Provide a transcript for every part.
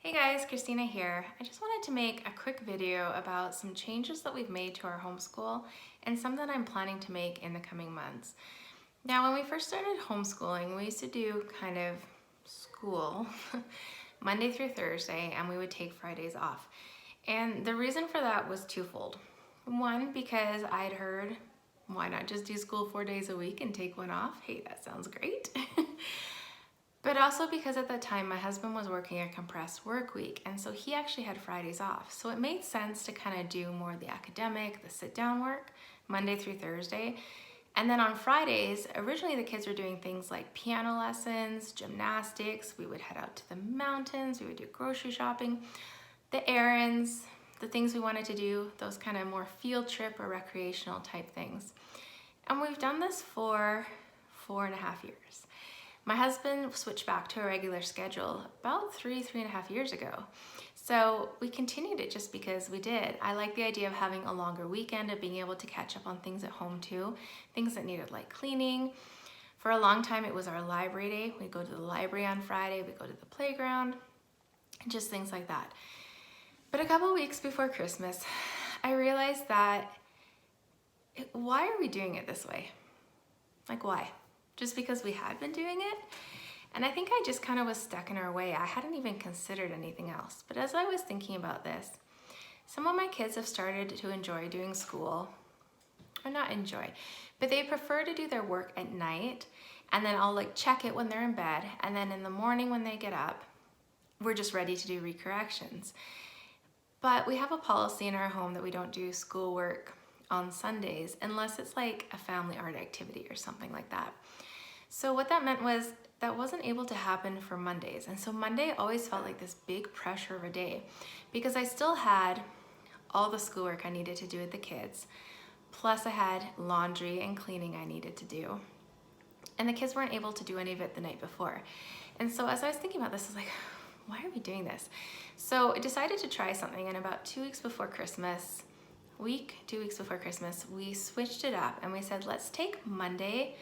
Hey guys, Christina here. I just wanted to make a quick video about some changes that we've made to our homeschool and some that I'm planning to make in the coming months. Now, when we first started homeschooling, we used to do kind of school Monday through Thursday, and we would take Fridays off. And the reason for that was twofold. One, because I'd heard, why not just do school 4 days a week and take one off? Hey, that sounds great. But also because at that time my husband was working a compressed work week, and so he actually had Fridays off. So it made sense to kind of do more of the academic, the sit down work, Monday through Thursday. And then on Fridays, originally the kids were doing things like piano lessons, gymnastics, we would head out to the mountains, we would do grocery shopping, the errands, the things we wanted to do, those kind of more field trip or recreational type things. And we've done this for 4.5 years. My husband switched back to a regular schedule about 3.5 years ago. So we continued it just because we did. I like the idea of having a longer weekend, of being able to catch up on things at home too, things that needed like cleaning. For a long time, it was our library day. We'd go to the library on Friday, we'd go to the playground, just things like that. But a couple weeks before Christmas, I realized that why are we doing it this way? Like why? Just because we had been doing it? And I think I just kind of was stuck in our way. I hadn't even considered anything else. But as I was thinking about this, some of my kids have started to enjoy doing school, or not enjoy, but they prefer to do their work at night, and then I'll like check it when they're in bed, and then in the morning when they get up, we're just ready to do recorrections. But we have a policy in our home that we don't do schoolwork on Sundays unless it's like a family art activity or something like that. So what that meant was that wasn't able to happen for Mondays. And so Monday always felt like this big pressure of a day because I still had all the schoolwork I needed to do with the kids. Plus I had laundry and cleaning I needed to do. And the kids weren't able to do any of it the night before. And so as I was thinking about this, I was like, why are we doing this? So I decided to try something, and about 2 weeks before Christmas, 2 weeks before Christmas, we switched it up and we said, let's take Monday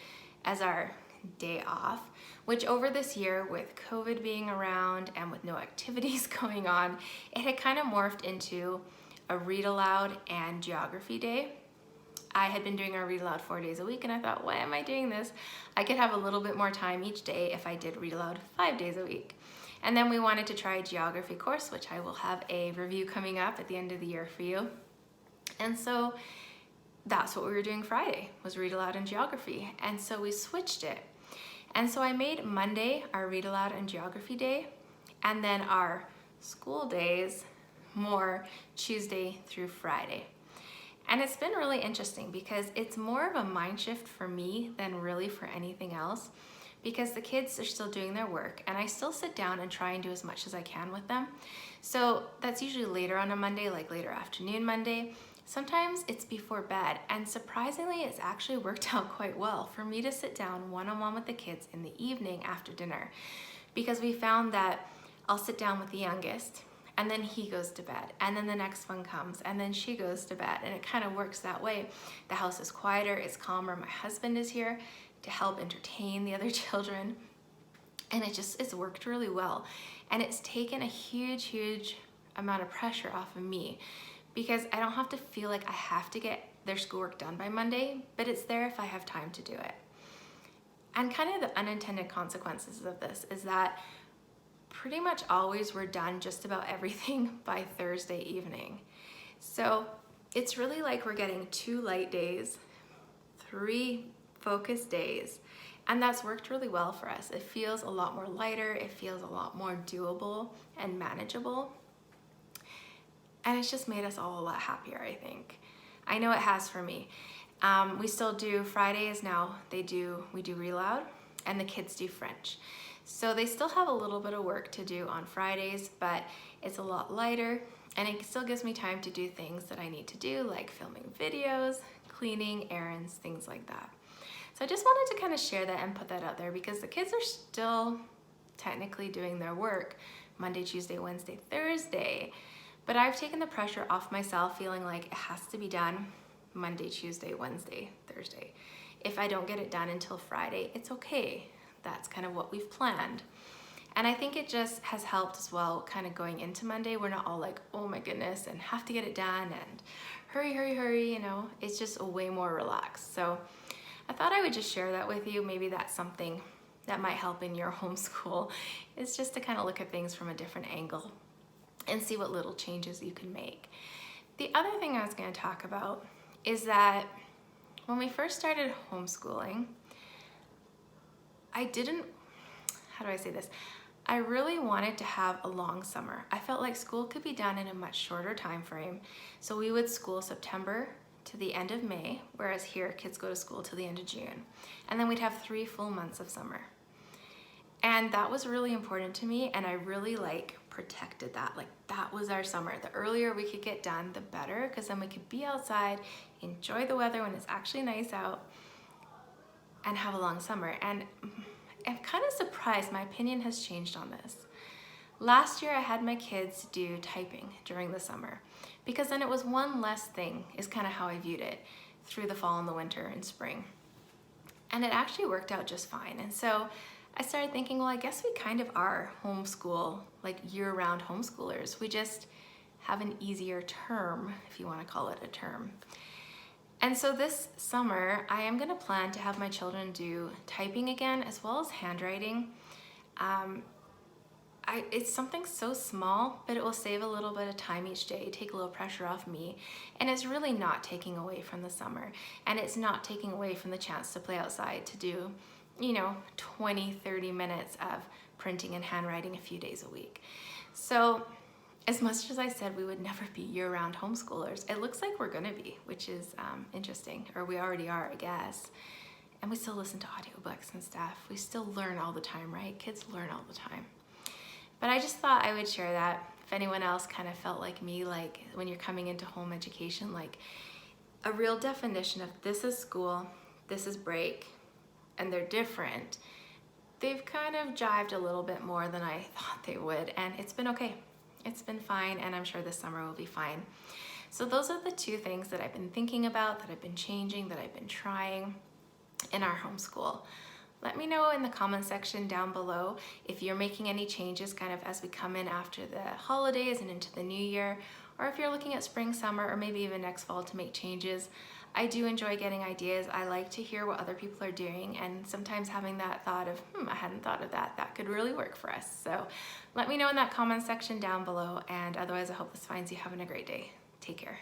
as our day off, which over this year with COVID being around and with no activities going on, it had kind of morphed into a read aloud and geography day. I had been doing our read aloud 4 days a week, and I thought, why am I doing this? I could have a little bit more time each day if I did read aloud 5 days a week. And then we wanted to try a geography course, which I will have a review coming up at the end of the year for you. And so that's what we were doing Friday, was read aloud and geography. And so we switched it. And so I made Monday our read aloud and geography day, and then our school days more Tuesday through Friday. And it's been really interesting because it's more of a mind shift for me than really for anything else, because the kids are still doing their work and I still sit down and try and do as much as I can with them. So that's usually later on a Monday, like later afternoon Monday. Sometimes it's before bed, and surprisingly, it's actually worked out quite well for me to sit down one-on-one with the kids in the evening after dinner, because we found that I'll sit down with the youngest and then he goes to bed, and then the next one comes and then she goes to bed, and it kind of works that way. The house is quieter, it's calmer. My husband is here to help entertain the other children, and it's worked really well, and it's taken a huge amount of pressure off of me, because I don't have to feel like I have to get their schoolwork done by Monday, but it's there if I have time to do it. And kind of the unintended consequences of this is that pretty much always we're done just about everything by Thursday evening. So it's really like we're getting 2 light days, 3 focused days, and that's worked really well for us. It feels a lot more lighter, it feels a lot more doable and manageable. And it's just made us all a lot happier, I think. I know it has for me. We still do Fridays now. We do read aloud, and the kids do French. So they still have a little bit of work to do on Fridays, but it's a lot lighter, and it still gives me time to do things that I need to do, like filming videos, cleaning, errands, things like that. So I just wanted to kind of share that and put that out there, because the kids are still technically doing their work Monday, Tuesday, Wednesday, Thursday. But I've taken the pressure off myself, feeling like it has to be done Monday, Tuesday, Wednesday, Thursday. If I don't get it done until Friday, it's okay. That's kind of what we've planned. And I think it just has helped as well, kind of going into Monday. We're not all like, oh my goodness, and have to get it done and hurry, hurry, hurry, you know. It's just way more relaxed. So I thought I would just share that with you. Maybe that's something that might help in your homeschool. It's just to kind of look at things from a different angle and see what little changes you can make. The other thing I was going to talk about is that when we first started homeschooling, how do I say this? I really wanted to have a long summer. I felt like school could be done in a much shorter time frame. So we would school September to the end of May, whereas here kids go to school to the end of June. And then we'd have 3 full months of summer. And that was really important to me, and I really protected that. Like, that was our summer. The earlier we could get done, the better, because then we could be outside, enjoy the weather when it's actually nice out, and have a long summer. And I'm kind of surprised my opinion has changed on this. Last year I had my kids do typing during the summer, because then it was one less thing, is kind of how I viewed it, through the fall and the winter and spring. And it actually worked out just fine. And so I started thinking, well, I guess we kind of are homeschool, like year-round homeschoolers. We just have an easier term, if you want to call it a term. And so this summer, I am going to plan to have my children do typing again, as well as handwriting. It's something so small, but it will save a little bit of time each day, take a little pressure off me, and it's really not taking away from the summer, and it's not taking away from the chance to play outside, to do, 20, 30 minutes of printing and handwriting a few days a week. So as much as I said we would never be year-round homeschoolers, it looks like we're gonna be, which is interesting, or we already are, I guess. And we still listen to audiobooks and stuff. We still learn all the time, right? Kids learn all the time. But I just thought I would share that. If anyone else kind of felt like me, like when you're coming into home education, like a real definition of this is school, this is break, and they're different, they've kind of jived a little bit more than I thought they would, and it's been okay. It's been fine, and I'm sure this summer will be fine. So those are the 2 things that I've been thinking about, that I've been changing, that I've been trying in our homeschool. Let me know in the comment section down below if you're making any changes kind of as we come in after the holidays and into the new year, or if you're looking at spring, summer, or maybe even next fall to make changes. I do enjoy getting ideas. I like to hear what other people are doing, and sometimes having that thought of, I hadn't thought of that. That could really work for us. So let me know in that comment section down below, and otherwise I hope this finds you having a great day. Take care.